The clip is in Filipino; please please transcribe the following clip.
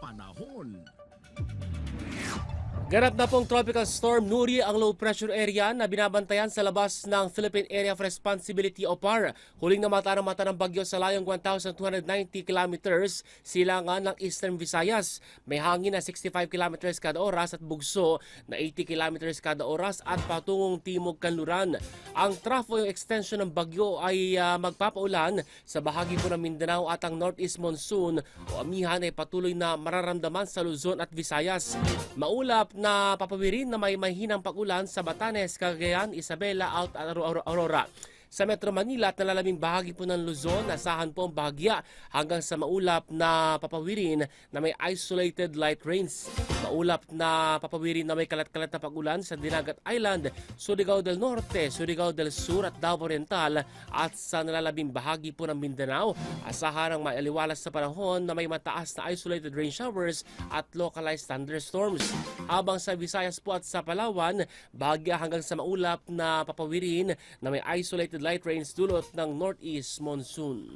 panahon. Ganap na pong Tropical Storm Nuri ang low pressure area na binabantayan sa labas ng Philippine Area of Responsibility o PAR. Huling namata ng mata ng bagyo sa layong 1,290 kilometers silangan ng Eastern Visayas. May hangin na 65 kilometers kada oras at bugso na 80 kilometers kada oras at patungong timog kanluran. Ang trough o yung extension ng bagyo ay magpapaulan sa bahagi po ng Mindanao at ang Northeast Monsoon o amihan ay patuloy na mararamdaman sa Luzon at Visayas. Maulap na papawirin na may mahinang pag-ulan sa Batanes, Cagayan, Isabela, at Aurora. Sa Metro Manila at nalalabing bahagi po ng Luzon, asahan po ang bahagya hanggang sa maulap na papawirin na may isolated light rains. Maulap na papawirin na may kalat-kalat na pag-ulan sa Dinagat Island, Surigao del Norte, Surigao del Sur at Davao Oriental at sa nalalabing bahagi po ng Mindanao. Asahan ang maaliwalas sa panahon na may mataas na isolated rain showers at localized thunderstorms. Habang sa Visayas po at sa Palawan, bahagya hanggang sa maulap na papawirin na may isolated light rains dulot ng northeast monsoon.